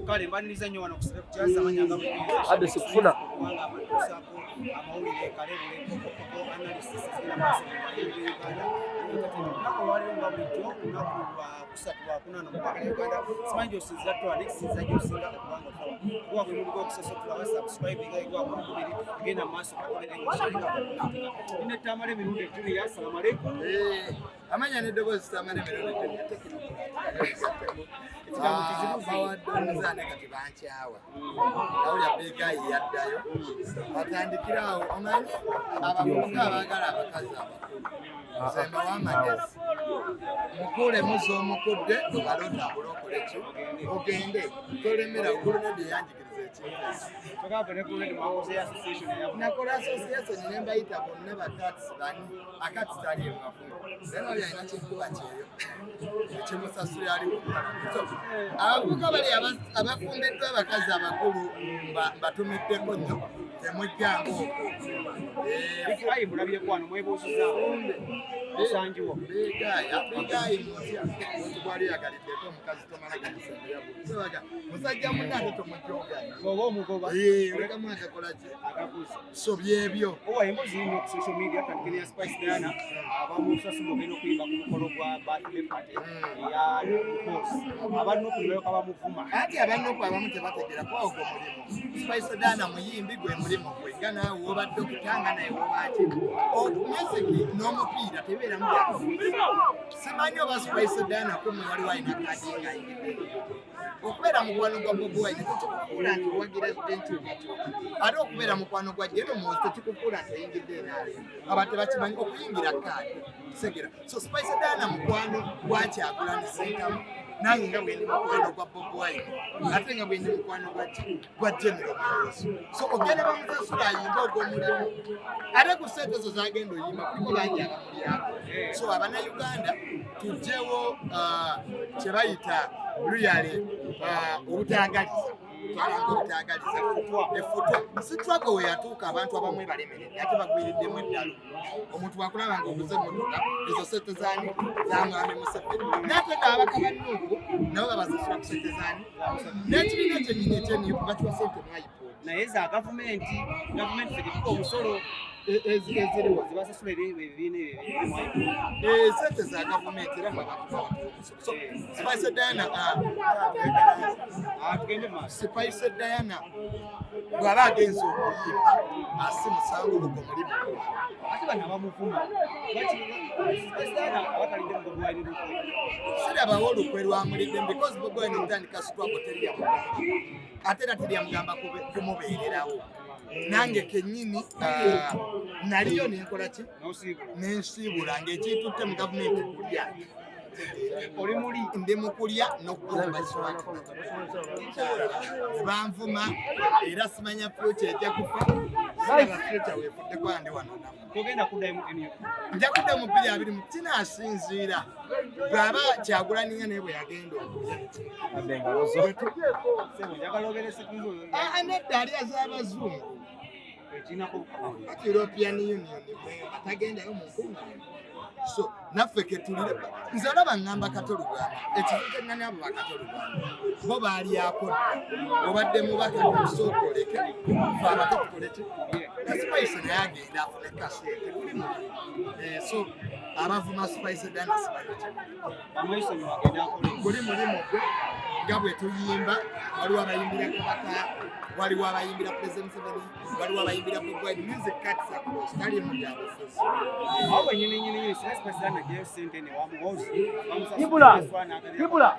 kale mbaniriza nnyo wano kujaza amanyanga adde sikufuna kubanga amatuusaako amawulire kalebule koko analysis zina maaso olunaku lwaliwo nga bulijjo olunaku lwa kusatu lwakunaana mu ggwanga lya Uganda simanyi gy'osinza twala nekisinza gy'osinga okubanga otawa kuba bwe muliko okusasotula basubscribinga igwakubiri genda mu maaso kakolerengaosalinga ine Tamale mirundi Julia assalamu alaikum amanya n'eddoboozi Tamale mirundi Julia bawadonzane kati bankyawa awulya beegayi yaddayo batandikirawo omanyi abavubuka abaagala abakazi abakulu nzemba w'amagezi mukule muze omukudde obale otambule okoleki ogende tolemera ogulu nebyeyanjigiriza nakola association nembayita bonna bakatisi bani akatisi ali emafuna era byalina kikuba kyeyo ekimusasula aliwo abavubuka bali abafumbiddwa abakazi abakulu mbatumiddeko nnyo temujjangu okwo begayi mutya omuntu gwali yagaliddeko omukazi tomala galisembeyabusobaga musajja munate tomujjogana olekamu akakolaki so byebyo owayembuzi nnyo ku social media kampeni ya Spice Diana abamusasula ogenda okuyimba ku mukolo gwa birthday party ya boss abalina okulibayoka bamuvuma ati abalina abamu tebategera kwaogwo mulimu Spice Diana muyimbi gwe mulimu gwe nga naawe wobadde okutanga naye wobaki omusiki n'omupiira tebeeramu simanyi oba Spice Diana kumwe waliwo alina kadi nga ayingidde okubeera mukwano gwa Bobi Wine tekikufuula nti owagira enkyuka ate okubeera mukwano gwa Jeromozi tekikufuula nti oyingidde enaale aba tebakimanyi okuyingira kaadi kisegera so Spice Diana mukwano gwa Kyagulanyi Ssentamu nange nga bwendi mukwano gwa Bobi Wine ate nga bwendi mukwano gwa Jeromozi so ogenda bamusasula ayimba ogw'omulimu ate ku ssente ezo zagenda oyimba kuliko bangi abamulyako so abannayuganda tujjewo kye bayita luyale obutagaliza twalanga obutagaliza efutwa sitwago we yatuuka abantu abamu balemeredde ate bagwiriddemu eddalo omuntu bwakulaba nga oguze emmotoka ezo sente zaani zamwami Museveni nate ngaabaka bannuuku nabo babasasula ku sente zaani n'ekibiina kyennyini ekyeniiku bakiwa sente mwayipooti naye za gavumenti ziriko omusolo eziriwo zibasasula ebibiina ebyo sente za gavumenti era mwabantu so Spice Diana Spice Diana bw'aba agenze okuyimba asi musango gugo mulimu ate bano abamuvuma sirabawo olukwe lwamulidde because Bobi Wine mutandika sitwago teriyamugamba ate era teriyamugamba kumubeererawo nange kennyini naliyo nenkola ki nensiibula ng'ekitutte mu gavumenti kulya oli muli ndi mu kulya n'okuyimba kiwati banvuma era simanya future ejja kufa siraba future weefuddeko andi wanonamu togenda kuddayo mu eniyo nja kudda mu 2020 kinaasinziira bw'aba Kyagulanyi nga naye bwe yagenda nedda ali az'abazungu European Union atagendayo mu nkungaana so naffe ketulire nze olaba ngamba katolugamba ekiziteganya abo bakatolugamba bo baalyako obadde mubaka tusookoleke fe abato tukoleki Spice naye agenda afune kasente so abavuma Spice Diana guli mulimu gwe nga bwe tuyimba waliwo abayimbira kabaka waliwo abayimbira President Museveni waliwo abayimbira Bobi Wine music cuts across tali mu byabufuzi awo nyini Spice Diana gye sente ne wamuhozi Ibula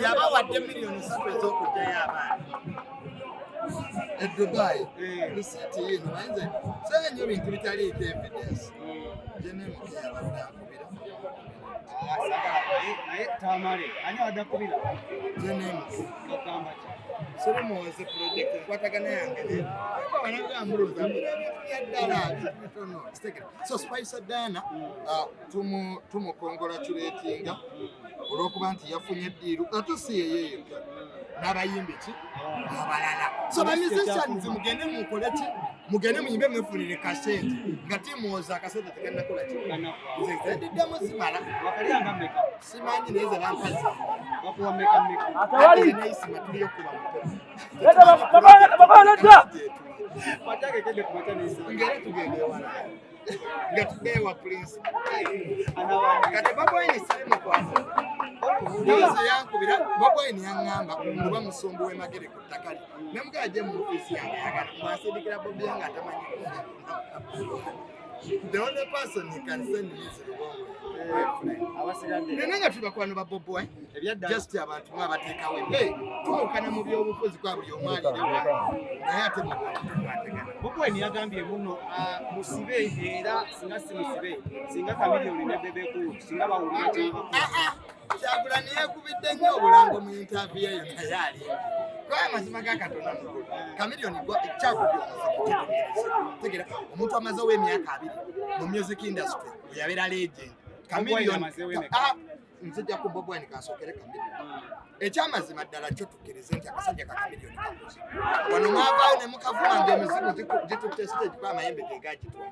yabawadde miliyoni 3 ez'okugyayo abaana e Dubai risiti yino bayinza sebe nnyo bintu bitaliiko evidence gyenemuke yabadde akubira naye Tamale ani wadde akubira gyenemuke ogamba ki Solomose project enkwatagana yange wanagambuluza yaddala bitono kitegera so Spice Diana tumukongratulatinga olw'okuba nti yafunye eddiiru ate si yeyeyo n'abayimbi ki abalala so ba musicians mugende mukole ki mugende muyimbe mwefunire kasente nga timuwoza akasente tekannakola ki nze ndiddemu zimala simanyi naye ze bampazi atawali neisima tuliyo kuba ngere tugende wala nga tudewa prince kati Bobi Wine sirimu kwasa Ndoze yankubira Bobi Wine yaŋŋamba kuba musumbu w'emagere ku ttaka lye nemugaa gye mu ofiisi yange ayagala mwasindikira Bobi yange atamanyi the only person he can send me is nene nga tubakwano ba Bobi Wine just abantu mwabateekawo tuwukana mu byobufuzi kwa buli omu alirewa naye ate Bobi Wine yagambye muno musibe era singa si musibe singa Chameleone ne Bebe Cool singa bawulira Kyagulanyi yeekubidde nnyo obulango mu interview eyo naye ali kwa amazima ga Katonda mukulu Chameleone kyakubye tegera omuntu amaze ow'emyaka 2 mu music industry yabeera legend Chameleone nzija ku Bobi Wine kasookere Chameleone ekyamazima ddala kyo tukkirize nti akasajja ka Chameleone kakoze wano mwavaayo ne mukavuma ng'emizigo gitutte stage kwa amayembe gegagitwa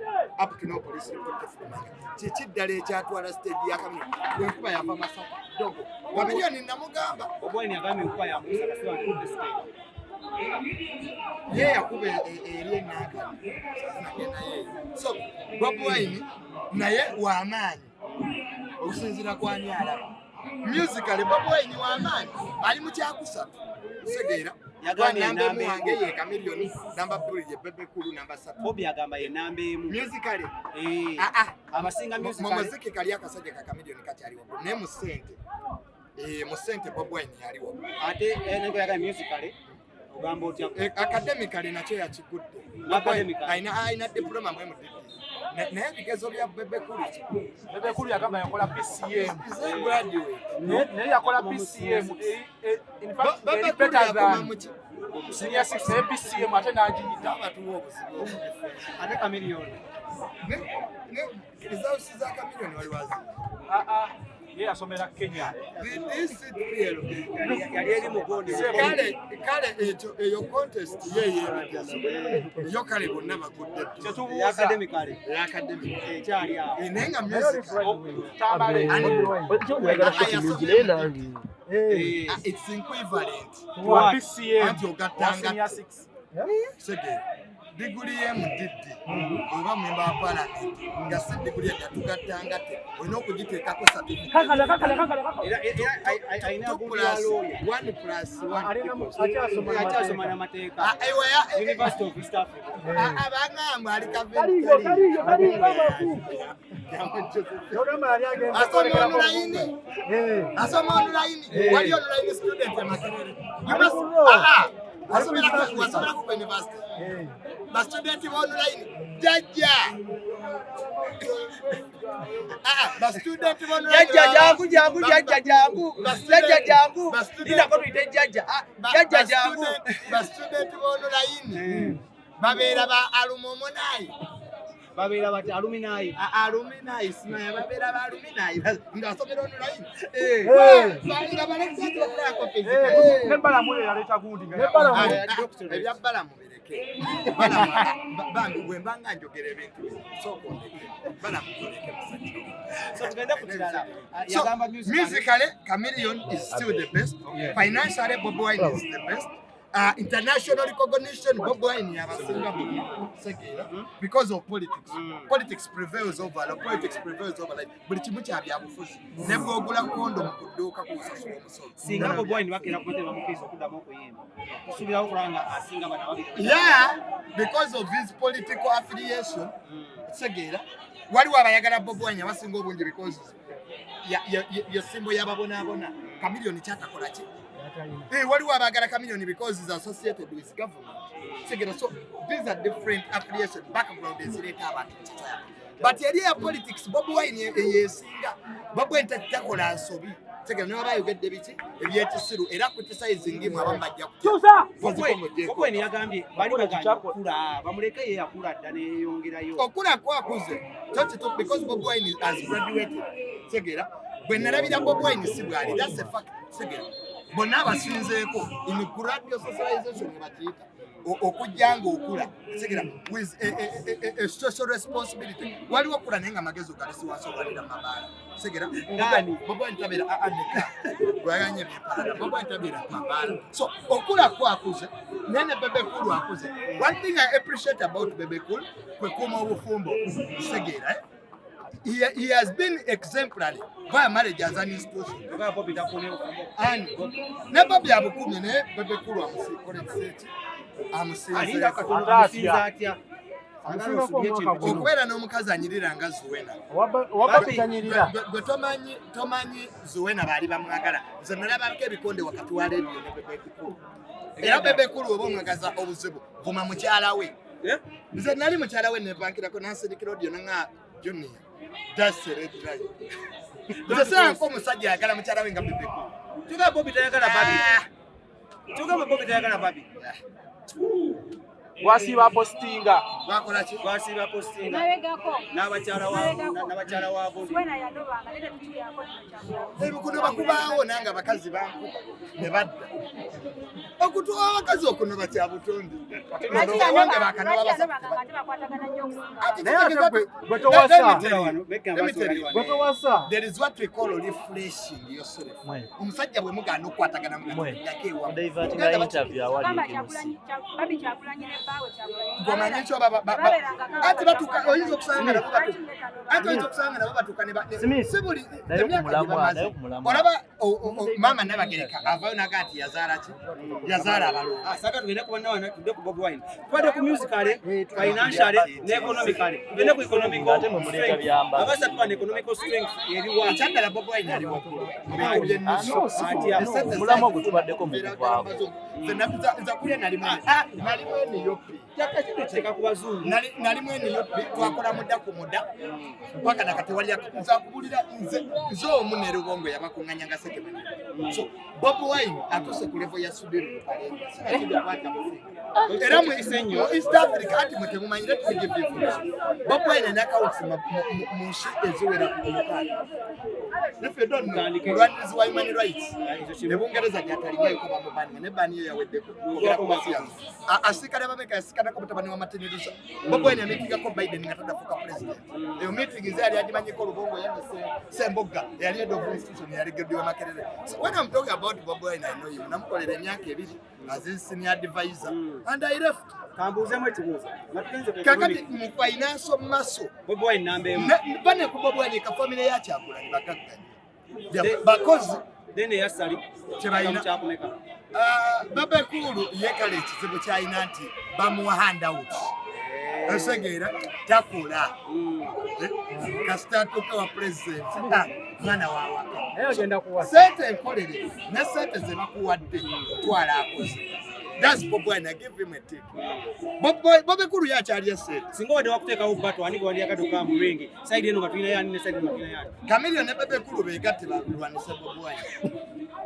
up to no police report fulumanga kiki ddala ekyatwala stage ya Chameleone bwenkuba yava Masaka dogo Chameleone namugamba Bobi Wine yagambye enkuba yamusa kasiba ne stage ye yakuba eri ennaaka naye so Bobi Wine naye w'amaanyi okusinziira ku ani alaba musically Bobi Wine w'amaanyi ali mu kyakusatu segeera yagambye namba wange ye Chameleone namba 2 ye Bebe Cool namba 3 Bobi yagamba ye namba emu musically abasinga musically mu muziki kali akasajja ka Chameleone kati aliwo ne mu ssente mu ssente Bobi Wine aliwo ate nengo yagambye musically ogamba otya academically nakyo yakigudde ayina diploma mwe mu naye ebigezo bya Bebe Cool yagamba yakola PCM naye yakola PCM in fact very better than senior 6 PCM ate n'agiyita ate Chameleone results za Chameleone wali wazi ye yasomera Kenya yali eri mugonde kale ekyo eyo contest yo kale bonna bagudde academically ekyali awo naye nga music Tamale it's equivalent to PCM anti ogattanga senior 6 sege diguli ye mudiddi oba memba wa parliament nga si diguli yatugattanga te olina okugiteekako ayina bulaloya 1+1 akyasoma n'amateeka University of East Africa abangamba ali asoma online wali online student ya Makerere wasomera ku university ba student online jaja ba student online jangu nina ko tuite jaja jangu ba student online babeera ba alumomonai babeera bati alumni sima ya babeera ba alumni ngasomera online nga balekera kwa physical nebala mule yaleta gundi ebya bala mubireke bangi gwembanga njogera ebintu bala mubireke so tugenda kutirala yagamba musically Chameleone is still the best financially Bobi Wine is the best international recognition Bobi Wine yabasinga because of politics politics prevails over life buli kimu kyabyabufuzi nebwogula kondo mu kudduuka ku lusasula omusolo singa Bobi Wine bakira kutera mukizo kuddamu okuyimba kusubirawo kulanga asinga bana because of his political affiliation segeera waliwo abayagala Bobi Wine abasinga obungi because ya symbol y'ababonaabona Chameleone kyatakola ki waliwo abagala Chameleone because is associated with government. So these are different affiliation background ezireta abantu. But area politics Bobi Wine yesinga Bobi Wine takola nsobi. Segera ne babayo gedde biki ebyekisiru era criticizing him abambajja kukyusa. Bobi Wine yagambye bali baganja kula bamuleke ye yakula ddane yongerayo. Okula kwa akuze. Because Bobi Wine has graduated. Segera bwe nalabira Bobi Wine si bwali, that's a fact. Segera bonna abasinzeeko in gradual socialization bakiyita okujjanga okula segera with a social responsibility waliwo okula naye nga amagezi ogalesi wasobalira mabaala segera ngani Bobi Wine tabeera andeka gwaganye byepaala Bobi Wine tabeera mabaala so okula kwakuze nene Bebe Cool akuze. One thing I appreciate about Bebe Cool kwe kuma obufumbo segera he has been exemplary via marriage as an institution. And never be able to ne Bebe Cool okubeera n'omukazi anyirira nga Zuwena gwe tomanyi Zuwena baali bamwagala nze nalabako ebikonde wakati wa leediyo ne Bebe Cool era Bebe Cool oba omwagaza obuzibu vuma mukyala we nze nali mukyala we nebankirako nansirikira odiyo nanga Junior that's a red line nze seanko omusajja ayagala mukyala we nga Bebe Cool tuga Bobi tayagala babi wasiba postinga bakola ki basiba postinga n'abakyala wa Bobi ebikuno bakubaawo nanga abakazi bankuba ne badda okutuwa abakazi okunoba kya butonde wange bakanoba gwetowasa there is what we call refreshing yourself omusajja bwe mugaana okukwatagana gomanyi kyo ati batuka oyinza okusanga nabo batuka ne sibuli emyaka bamaze olaba mama nabagereka avayo naga ati yazaala abalongo saka tugenda kubana wana tudde ku Bobi Wine twade ku musically financially ne economically tugende ku economic ate mu muleka byamba abasa tubane economical strength eriwa kyandala Bobi Wine ali wakulu mulamu ogutubaddeko mu kuvaavu nza kulya nalimu yopi teka ku bazungu nalimu yopi twakola mudda ku mudda mpaka nakati wali nza kubulira nze omunere ubongo yabakunganya nga sekemene so Bobi Wine atuse ku level ya Sudiru era mu East Africa ati mutemumanyire tugivivu Bobi Wine nakawusi mu nshi eziwera omukala if you don't know Rwandans wa human rights ebungereza gyatalingayo ko bamubani ne bani yawedde kugera ku basiya asikale babeka asikana ko mutabani wa mateneriza Bobi Wine amekiga ko Biden ngatadafuka president eyo meeting izali ajimanyi ko Lubongo yane semboga yali head of institution yali gediwa makerere so when I'm talking about Bobi Wine I know him namukolera emyaka ebiri as a senior advisor and I left kambuze mwekibuza kakati mu finance muscle Bobi Wine nambe bane ku Bobi Wine ka family ya Kyagula ni bakakkanya because dene yasali kyebayina kyakumeka Bebe Cool yekale ekizibu kyayina nti bamuwa handout esegera takola kasita tuka wa president mwana wawaka naye ogenda kuwasa sente enkolere ne sente ze bakuwadde twala akoze that's Bobi Wine. I give him a tick. Bobi Cool yakyali ese singa wadde wakuteekawo bato ani gwali akadoka mu ringi side eno katulina yani ne side eno katulina yani Chameleone ne Bebe Cool begatte balwanise Bobi Wine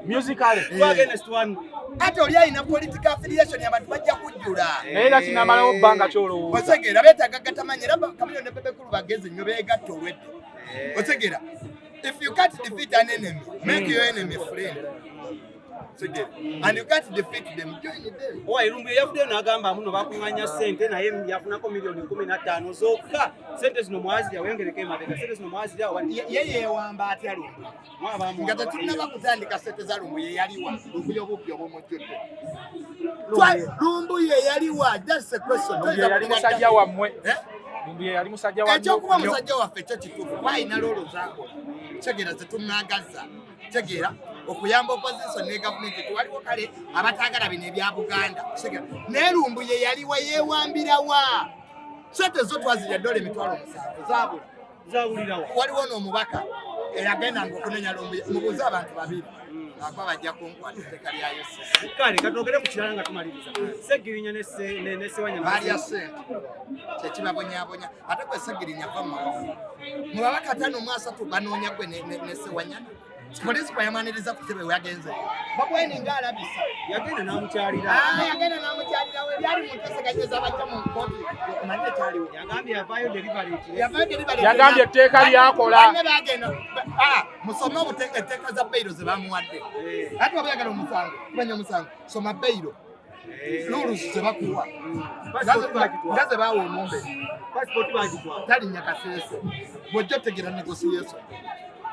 musically against one ate oli alina political affiliation y'abantu bajja kujjula naye era kinamalawo bbanga kyolowooza otegera beetaaga gatamanya era Chameleone ne Bebe Cool bagezi nnyo beegatta olwedde otegera if you can't defeat an enemy make your enemy friend and you can't defeat them join them irumbu yafudde n'agamba muno bakunganya sente naye yafunako milioni 15 zokka sente zino mwazira wengereko emabega sente zino mwazira ye yeewamba atya lumbu nga tetunaba kutandika sente za lumbu ye yaliwa lumbu y'obubbi obwomujjudde lumbu ye yaliwa that's a question yali musajja wammwe lumbu ye yali musajja wammwe ekyokuba musajja waffe ekyo kituufu bayina loolo zaakola tegera zetunagaza tegera okuyamba opposition ne government tuwaliwo kale abatagala bino ebya Buganda naye lumbu ye yaliwa yeewambirawa sente zo twazirya ddole emitwalo 7 zabulirawa waliwo n'omubaka eyagendanga okunenya lumbu mubuuze abantu babiri akwa bajja kunkwata etteka lya UCC kale katogere ku kirala nga tumaliriza Segirinya ne Sewanya balya sente kyekibabonyabonya ate kwe Segirinya vama mu babaka 5 mu 3 banoonya gwe ne Sewanya Polisi bayamaniriza ku ssebe yagenze. Bobi Wine ng'alabisa. Yagenda n'amukyalira. Yagenda n'amukyalira we byali mu nteeseganyeza abajja mu kkooti okumanya ekyaliwo. Yagambye yavaayo deliberate. Yagambye etteeka lyakola. Banne baagenda musome etteeka za beyiro ze bamuwadde. Ate oba oyagala omusango kumanya omusango soma beyiro. Lulusi ze bakuwa. Nga ze baawa omumbe. Passport bagitwala. Talinnya kaseese. Bw'ojja otegeera negotiation.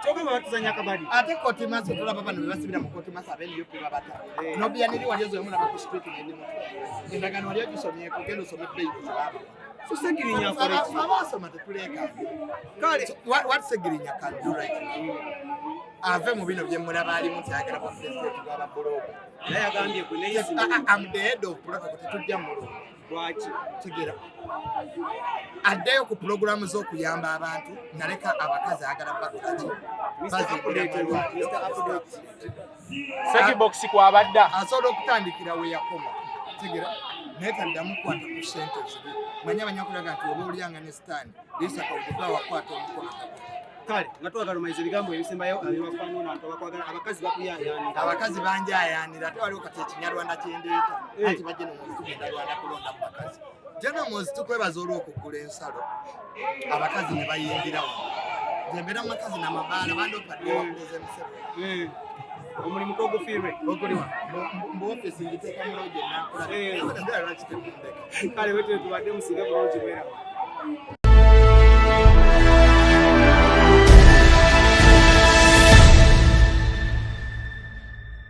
Kyogamba batuzanya kabadi. Ate kooti maaso tulaba bano bebasibira mu kooti maaso ab'eniyo bata. N'obiyaniri wali ozoyomulaba ku street n'endi muto. Endagaano wali ogisomyeko genda osome beyiro ze baaba. So Segirinya correct. Abasoma tetuleeka. Kale, what Segirinya can do right now? Ave mu bino bye mulaba ali mu kyagala kwa president bw'aba bulogo. naye yagambye ku naye I'm the head of protocol tetujja mu lugo. lwaki Tegera. Addeyo ku programu z'okuyamba abantu naleka abakazi agala bakolaki. Sekibox kwabadda. Asobola okutandikira we yakoma. Tegera. Naye taddamu kukwata ku ssente ziri. Manya banyakulaga nti oba olyanga ne sitaani Diana Kawedemu wakwata omukono. kale nga twagala ebigambo ebisembayo abiwafaano n'abantu abakwagala abakazi bakuyayaanira Abakazi banjayaanira ate waliwo kati ekinyarwanda kyendeeta anti bajje nomwezi tugenda Rwanda kulonda mu bakazi. Jana mwezi tukwebaza olw'okugula ensalo abakazi ne bayingirawo. Jembera makazi n'amabaala bandopadde wakuleza emisebe. omulimu togufiirwe Okuliwa mu ofisi ngiteeka mu looje nakola. kale wetwe tubadde musinga bulungi bwera